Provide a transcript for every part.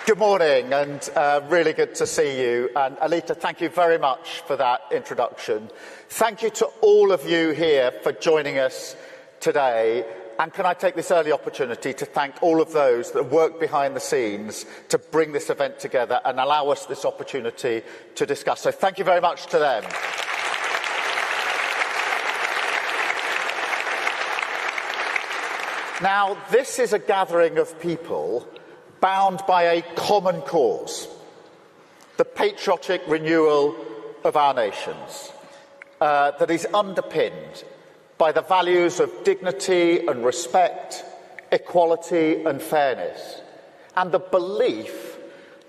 Good morning, and really good to see you. And Alita, thank you very much for that introduction. Thank you to all of you here for joining us today. And can I take this early opportunity to thank all of those that work behind the scenes to bring this event together and allow us this opportunity to discuss. So thank you very much to them. Now, this is a gathering of people bound by a common cause, the patriotic renewal of our nations, that is underpinned by the values of dignity and respect, equality and fairness, and the belief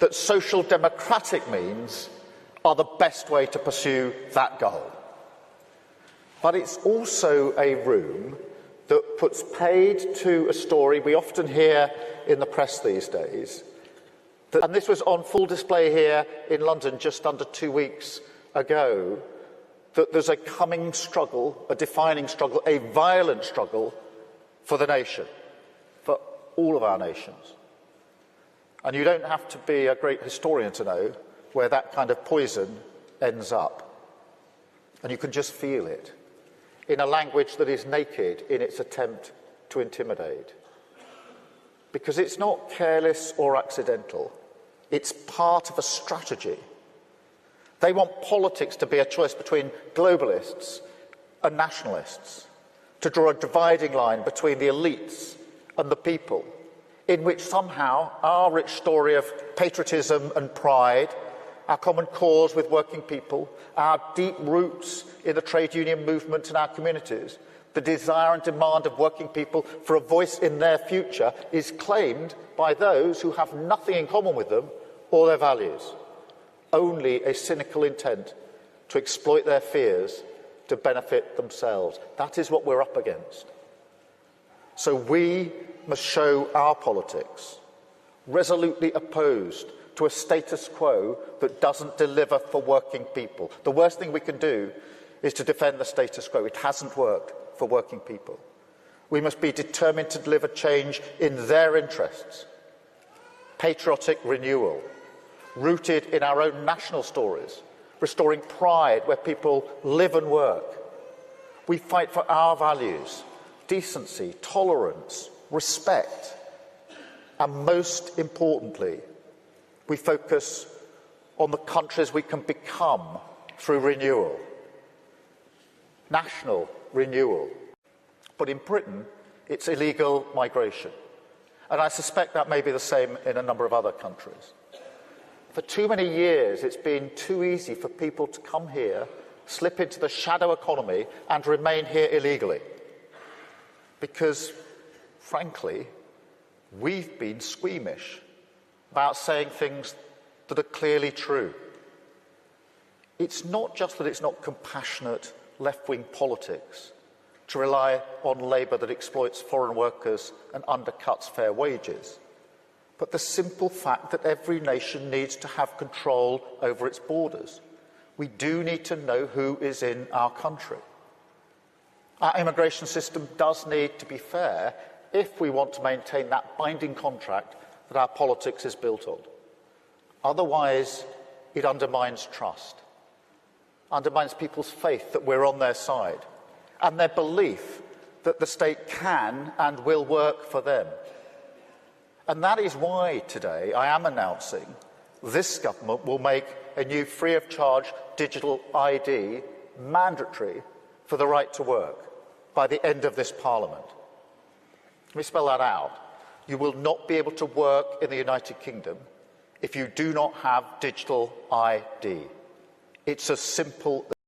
that social democratic means are the best way to pursue that goal. But it's also a room that puts paid to a story we often hear in the press these days. And this was on full display here in London just under 2 weeks ago, that there's a coming struggle, a defining struggle, a violent struggle for the nation, for all of our nations. And you don't have to be a great historian to know where that kind of poison ends up. And you can just feel it in a language that is naked in its attempt to intimidate. Because it's not careless or accidental. It's part of a strategy. They want politics to be a choice between globalists and nationalists, to draw a dividing line between the elites and the people, in which somehow our rich story of patriotism and pride, our common cause with working people, our deep roots in the trade union movement in our communities, the desire and demand of working people for a voice in their future is claimed by those who have nothing in common with them or their values. Only a cynical intent to exploit their fears to benefit themselves. That is what we're up against. So we must show our politics resolutely opposed to a status quo that doesn't deliver for working people. The worst thing we can do is to defend the status quo. It hasn't worked for working people. We must be determined to deliver change in their interests. Patriotic renewal, rooted in our own national stories, restoring pride where people live and work. We fight for our values, decency, tolerance, respect, and most importantly, we focus on the countries we can become through renewal, national renewal. But in Britain, it's illegal migration. And I suspect that may be the same in a number of other countries. For too many years, it's been too easy for people to come here, slip into the shadow economy, and remain here illegally. Because, frankly, we've been squeamish about saying things that are clearly true. It's not just that it's not compassionate left-wing politics to rely on labour that exploits foreign workers and undercuts fair wages, but the simple fact that every nation needs to have control over its borders. We do need to know who is in our country. Our immigration system does need to be fair if we want to maintain that binding contract that our politics is built on. Otherwise, it undermines trust, undermines people's faith that we're on their side, and their belief that the state can and will work for them. And that is why today I am announcing this government will make a new free-of-charge digital ID mandatory for the right to work by the end of this Parliament. Let me spell that out. You will not be able to work in the United Kingdom if you do not have digital ID. It's as simple as